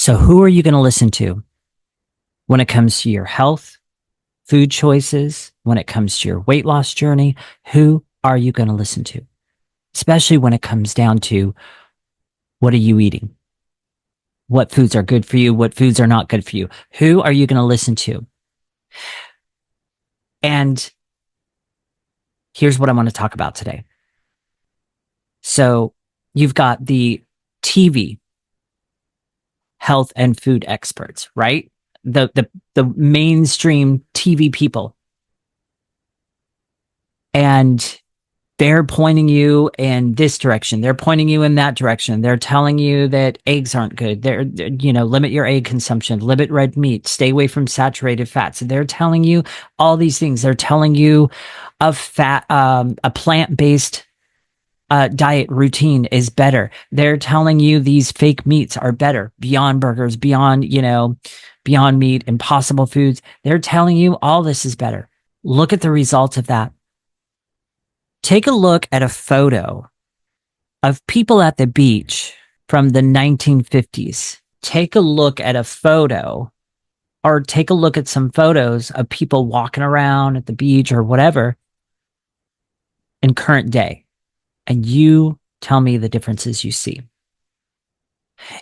So who are you going to listen to when it comes to your health, food choices, when it comes to your weight loss journey? Who are you going to listen to? Especially when it comes down to what are you eating? What foods are good for you? What foods are not good for you? Who are you going to listen to? And here's what I want to talk about today. So you've got the TV health and food experts, right? The mainstream TV people. And they're pointing you in this direction. They're pointing you in that direction. They're telling you that eggs aren't good. They're limit your egg consumption, limit red meat, stay away from saturated fats. They're telling you all these things. They're telling you a plant-based diet routine is better. They're telling you these fake meats are better, Beyond Burgers, Beyond Meat, Impossible Foods. They're telling you all this is better. Look at the results of that. Take a look at a photo of people at the beach from the 1950s. Take a look at a photo, or take a look at some photos of people walking around at the beach or whatever in current day. And you tell me the differences you see.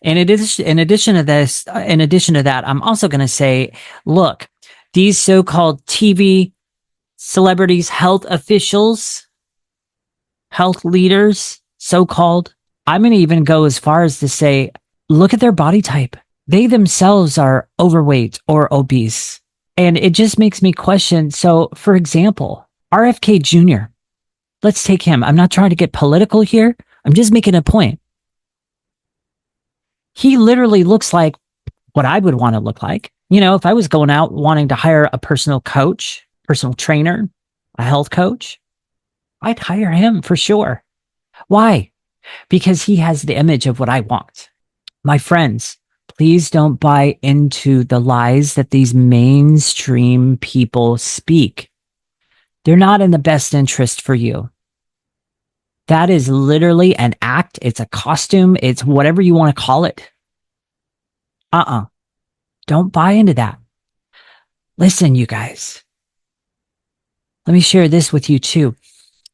In addition to that, I'm also going to say, look, these so-called TV celebrities, health officials, health leaders, so-called, I'm going to even go as far as to say, look at their body type. They themselves are overweight or obese. And it just makes me question. So, for example, RFK Jr., let's take him. I'm not trying to get political here. I'm just making a point. He literally looks like what I would want to look like. If I was going out wanting to hire a personal coach, personal trainer, a health coach, I'd hire him for sure. Why? Because he has the image of what I want. My friends, please don't buy into the lies that these mainstream people speak. They're not in the best interest for you. That is literally an act. It's a costume. It's whatever you want to call it. Don't buy into that. Listen, you guys. Let me share this with you too.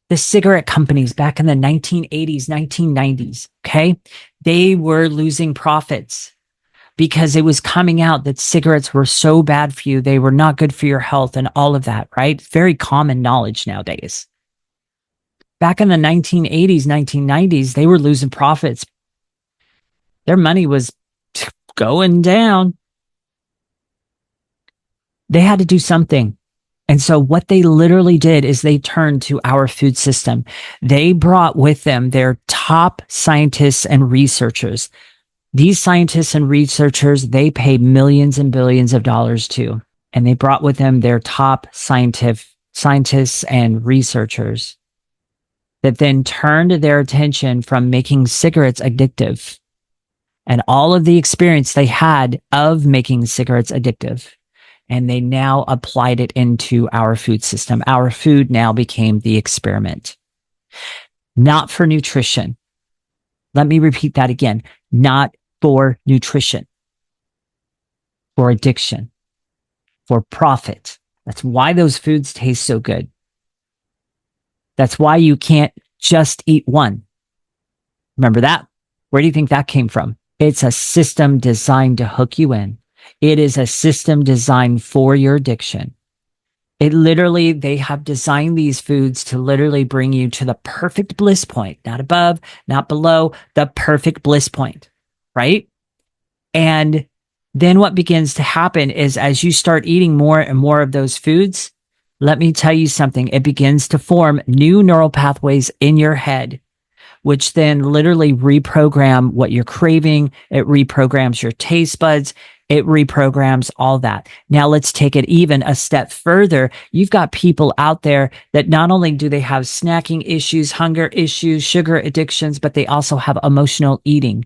The cigarette companies back in the 1980s, 1990s, okay? They were losing profits because it was coming out that cigarettes were so bad for you. They were not good for your health and all of that, right? Very common knowledge nowadays. Back in the 1980s, 1990s, they were losing profits. Their money was going down. They had to do something. And so what they literally did is they turned to our food system. They brought with them their top scientists and researchers. These scientists and researchers, they pay millions and billions of dollars to. And they brought with them their top scientists and researchers that then turned their attention from making cigarettes addictive and all of the experience they had of making cigarettes addictive. And they now applied it into our food system. Our food now became the experiment. Not for nutrition. Let me repeat that again. Not for nutrition. For addiction. For profit. That's why those foods taste so good. That's why you can't just eat one. Remember that? Where do you think that came from? It's a system designed to hook you in. It is a system designed for your addiction. They have designed these foods to literally bring you to the perfect bliss point, not above, not below, the perfect bliss point, right? And then what begins to happen is as you start eating more and more of those foods, let me tell you something, it begins to form new neural pathways in your head, which then literally reprogram what you're craving. It reprograms your taste buds. It reprograms all that. Now let's take it even a step further. You've got people out there that not only do they have snacking issues, hunger issues, sugar addictions, but they also have emotional eating.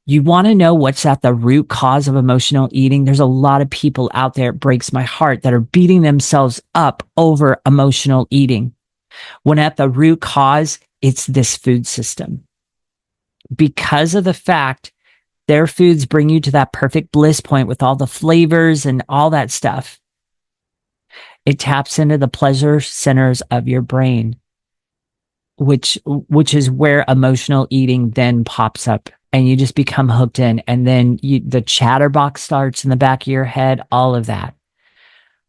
You want to know what's at the root cause of emotional eating? There's a lot of people out there, it breaks my heart, that are beating themselves up over emotional eating. When at the root cause, it's this food system. Because of the fact Their foods bring you to that perfect bliss point with all the flavors and all that stuff. It taps into the pleasure centers of your brain, which is where emotional eating then pops up, and you just become hooked in. And then the chatterbox starts in the back of your head, all of that.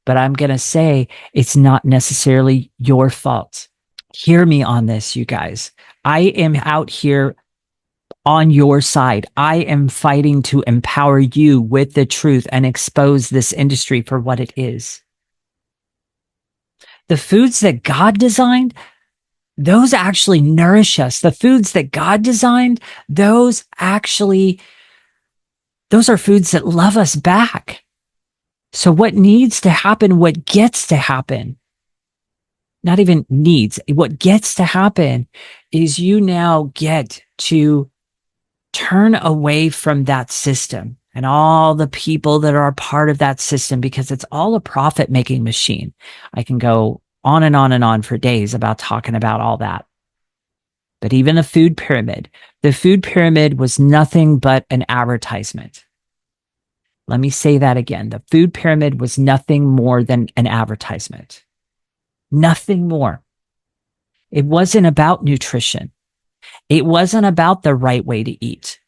But I'm going to say it's not necessarily your fault. Hear me on this, you guys. I am out here on your side. I am fighting to empower you with the truth and expose this industry for what it is. The foods that God designed, those actually nourish us. The foods that God designed, those are foods that love us back. So what needs to happen, what gets to happen, not even needs, what gets to happen is you now get to turn away from that system and all the people that are a part of that system, because it's all a profit-making machine. I can go on and on and on for days about talking about all that. But even the food pyramid was nothing but an advertisement. Let me say that again. The food pyramid was nothing more than an advertisement. Nothing more. It wasn't about nutrition. It wasn't about the right way to eat.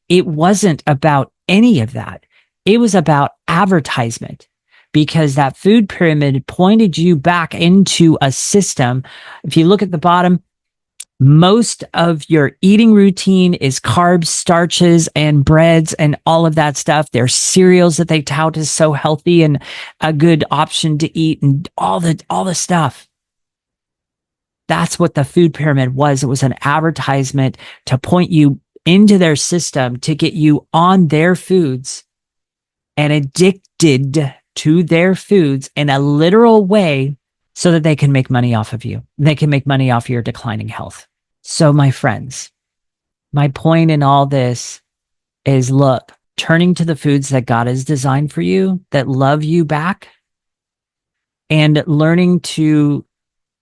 It wasn't about any of that. It was about advertisement, because that food pyramid pointed you back into a system. If you look at the bottom, most of your eating routine is carbs, starches, and breads and all of that stuff. There's cereals that they tout as so healthy and a good option to eat, and all the stuff. That's what the food pyramid was. It was an advertisement to point you into their system, to get you on their foods and addicted to their foods in a literal way, so that they can make money off of you. They can make money off your declining health. So my friends, my point in all this is, look, turning to the foods that God has designed for you, that love you back, and learning to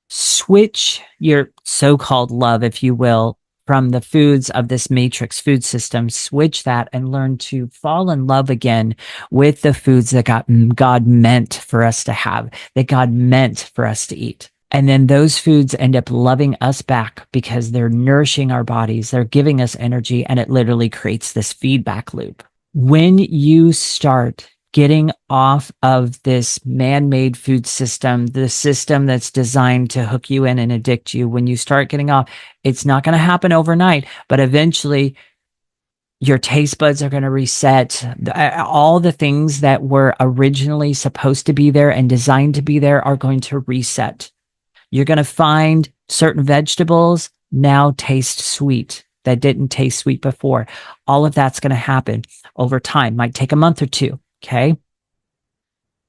switch your so-called love, if you will, from the foods of this matrix food system, switch that and learn to fall in love again with the foods that God meant for us to have, that God meant for us to eat. And then those foods end up loving us back, because they're nourishing our bodies, they're giving us energy, and it literally creates this feedback loop. When you start getting off of this man-made food system, the system that's designed to hook you in and addict you, when you start getting off, it's not going to happen overnight, but eventually your taste buds are going to reset. All the things that were originally supposed to be there and designed to be there are going to reset. You're going to find certain vegetables now taste sweet that didn't taste sweet before. All of that's going to happen over time. Might take a month or two. Okay.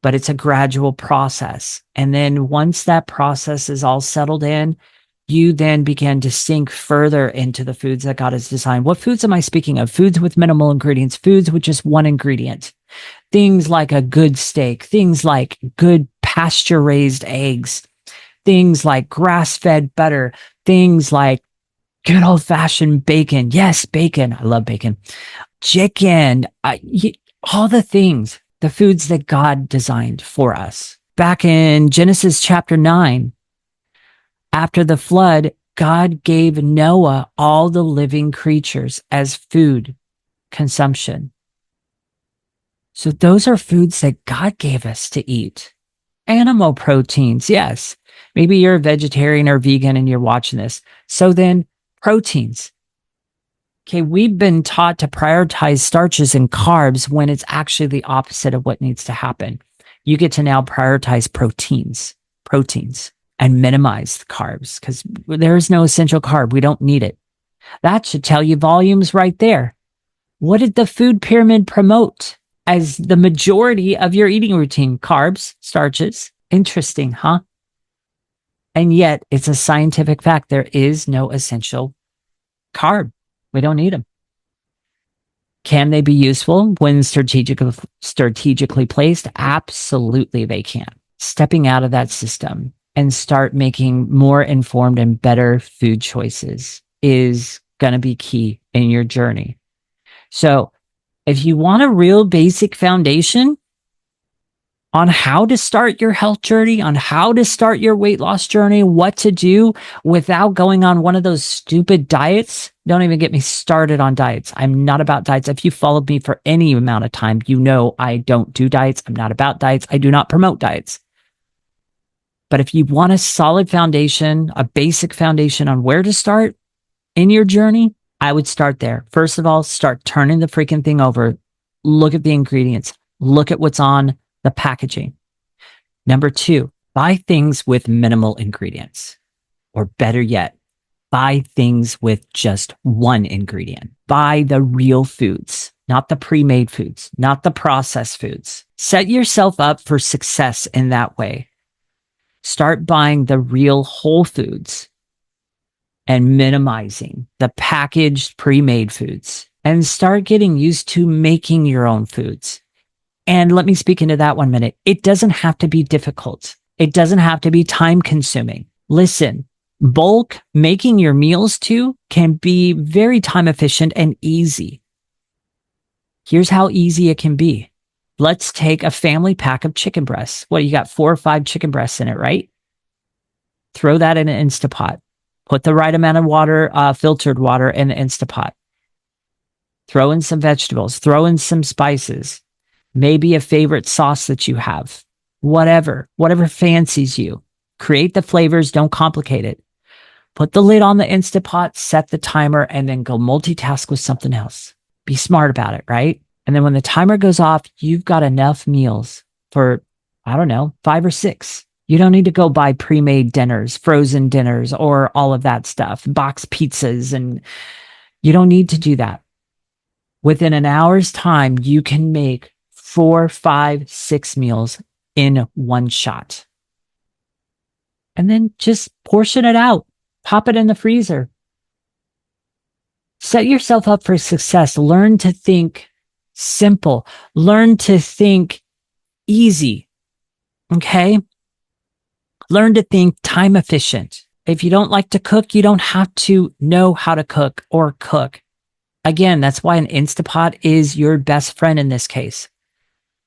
But it's a gradual process. And then once that process is all settled in, you then begin to sink further into the foods that God has designed. What foods am I speaking of? Foods with minimal ingredients, foods with just one ingredient. Things like a good steak, things like good pasture-raised eggs, things like grass-fed butter, things like good old-fashioned bacon. Yes, bacon. I love bacon. Chicken. All the things, the foods that God designed for us. Back in Genesis chapter 9, after the flood, God gave Noah all the living creatures as food consumption. So those are foods that God gave us to eat. Animal proteins, yes. Maybe you're a vegetarian or vegan and you're watching this. So then proteins. Okay, we've been taught to prioritize starches and carbs when it's actually the opposite of what needs to happen. You get to now prioritize proteins, and minimize the carbs, because there is no essential carb. We don't need it. That should tell you volumes right there. What did the food pyramid promote as the majority of your eating routine? Carbs, starches. Interesting, huh? And yet it's a scientific fact. There is no essential carb. We don't need them. Can they be useful when strategically placed? Absolutely, they can. Stepping out of that system and start making more informed and better food choices is going to be key in your journey. So if you want a real basic foundation on how to start your health journey, on how to start your weight loss journey, what to do without going on one of those stupid diets. Don't even get me started on diets. I'm not about diets. If you followed me for any amount of time, you know I don't do diets. I'm not about diets. I do not promote diets. But if you want a solid foundation, a basic foundation on where to start in your journey, I would start there. First of all, start turning the freaking thing over. Look at the ingredients. Look at what's on the packaging. Number 2, buy things with minimal ingredients. Or better yet, buy things with just one ingredient. Buy the real foods, not the pre-made foods, not the processed foods. Set yourself up for success in that way. Start buying the real whole foods and minimizing the packaged pre-made foods, and start getting used to making your own foods. And let me speak into that 1 minute. It doesn't have to be difficult. It doesn't have to be time consuming. Listen, bulk making your meals too can be very time efficient and easy. Here's how easy it can be. Let's take a family pack of chicken breasts. What, you got 4 or 5 chicken breasts in it, right? Throw that in an Instapot. Put the right amount of water, filtered water in the Instapot. Throw in some vegetables. Throw in some spices. Maybe a favorite sauce that you have. Whatever fancies you. Create the flavors. Don't complicate it. Put the lid on the Instapot, set the timer, and then go multitask with something else. Be smart about it, right? And then when the timer goes off, you've got enough meals for, 5 or 6. You don't need to go buy pre-made dinners, frozen dinners, or all of that stuff, box pizzas, and you don't need to do that. Within an hour's time, you can make 4, 5, 6 meals in one shot. And then just portion it out. Pop it in the freezer. Set yourself up for success. Learn to think simple. Learn to think easy. Okay? Learn to think time efficient. If you don't like to cook, you don't have to know how to cook or cook. Again, that's why an Instapot is your best friend in this case.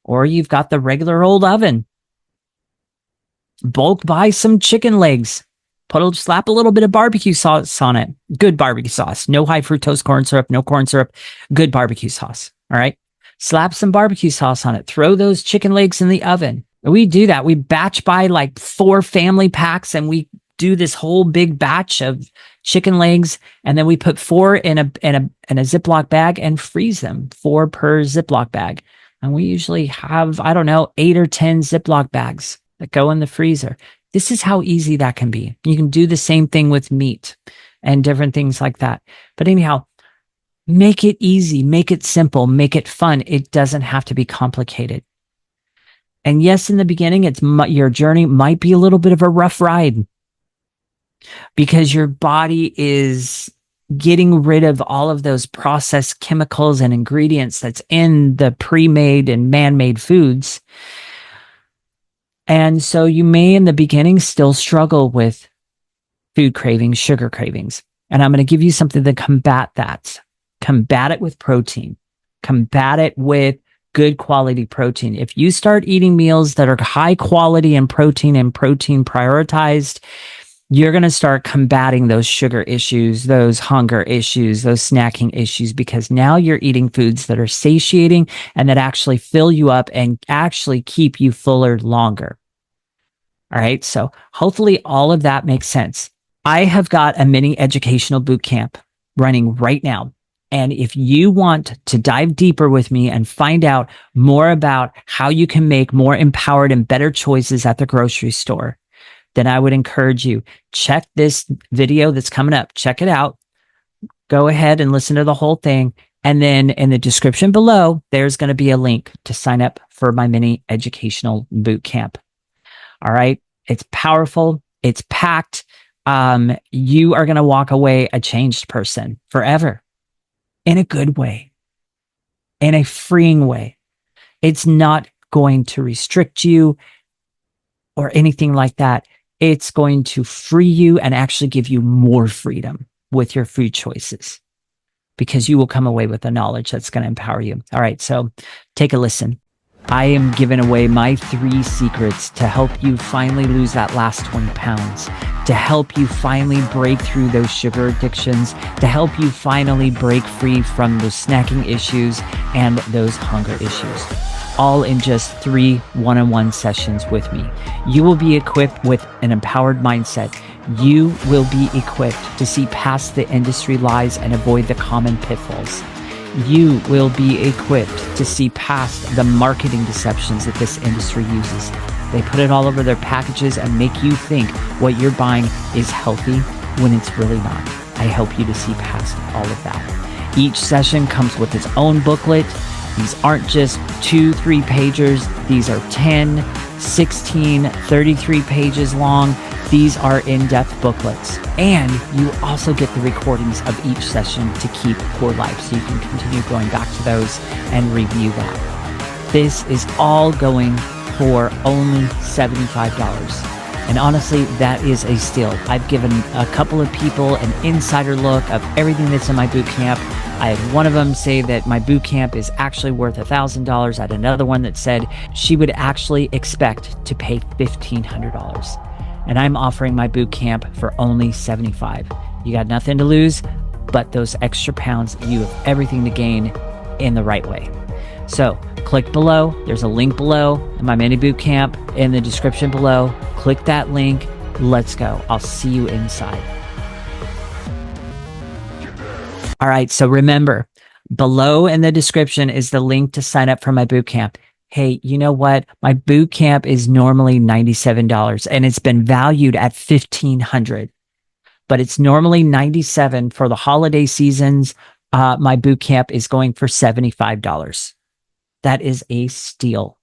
Or you've got the regular old oven. Bulk buy some chicken legs. Slap a little bit of barbecue sauce on it. Good barbecue sauce. No high fructose corn syrup, no corn syrup. Good barbecue sauce. All right. Slap some barbecue sauce on it. Throw those chicken legs in the oven. We do that. We batch buy like 4 family packs, and we do this whole big batch of chicken legs. And then we put 4 in a Ziploc bag and freeze them, 4 per Ziploc bag. And we usually have, 8 or 10 Ziploc bags that go in the freezer. This is how easy that can be. You can do the same thing with meat and different things like that. But anyhow, make it easy, make it simple, make it fun. It doesn't have to be complicated. And yes, in the beginning, your journey might be a little bit of a rough ride because your body is getting rid of all of those processed chemicals and ingredients that's in the pre-made and man-made foods. And so you may in the beginning still struggle with food cravings, sugar cravings. And I'm going to give you something to combat that. Combat it with protein. Combat it with good quality protein. If you start eating meals that are high quality and protein prioritized, you're going to start combating those sugar issues, those hunger issues, those snacking issues, because now you're eating foods that are satiating and that actually fill you up and actually keep you fuller longer. All right. So hopefully all of that makes sense. I have got a mini educational boot camp running right now. And if you want to dive deeper with me and find out more about how you can make more empowered and better choices at the grocery store, then I would encourage you, check this video that's coming up. Check it out. Go ahead and listen to the whole thing. And then in the description below, there's going to be a link to sign up for my mini educational boot camp. All right. It's powerful. It's packed. You are going to walk away a changed person forever, in a good way, in a freeing way. It's not going to restrict you or anything like that. It's going to free you and actually give you more freedom with your food choices. because you will come away with the knowledge that's going to empower you. All right, so take a listen. I am giving away my 3 secrets to help you finally lose that last 20 pounds, to help you finally break through those sugar addictions, to help you finally break free from those snacking issues and those hunger issues. All in just 3 one-on-one sessions with me. You will be equipped with an empowered mindset. You will be equipped to see past the industry lies and avoid the common pitfalls. You will be equipped to see past the marketing deceptions that this industry uses. They put it all over their packages and make you think what you're buying is healthy when it's really not. I help you to see past all of that. Each session comes with its own booklet. These aren't just 2-3 pagers. These are 10, 16, 33 pages long. These are in-depth booklets. And you also get the recordings of each session to keep for life, so you can continue going back to those and review that. This is all going for only $75. And honestly, that is a steal. I've given a couple of people an insider look of everything that's in my boot camp. I had one of them say that my boot camp is actually worth $1,000. I had another one that said she would actually expect to pay $1,500. And I'm offering my boot camp for only $75. You got nothing to lose, but those extra pounds. You have everything to gain in the right way. So click below. There's a link below in my mini boot camp in the description below. Click that link. Let's go. I'll see you inside. All right. So remember, below in the description is the link to sign up for my boot camp. Hey, you know what? My boot camp is normally $97 and it's been valued at $1,500, but it's normally $97 for the holiday seasons. My boot camp is going for $75. That is a steal.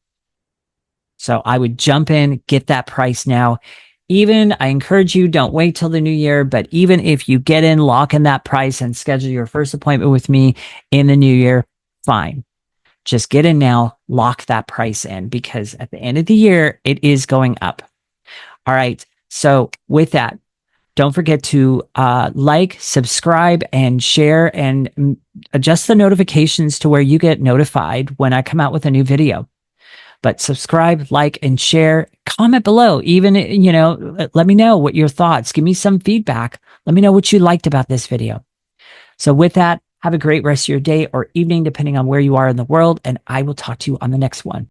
So I would jump in, get that price now. Even, I encourage you, don't wait till the new year, but even if you get in, lock in that price and schedule your first appointment with me in the new year, fine. Just get in now, lock that price in, because at the end of the year, it is going up. All right. So with that, don't forget to like, subscribe, and share, and adjust the notifications to where you get notified when I come out with a new video. But subscribe, like, and share. Comment below. Even, let me know what your thoughts. Give me some feedback. Let me know what you liked about this video. So with that, have a great rest of your day or evening, depending on where you are in the world, and I will talk to you on the next one.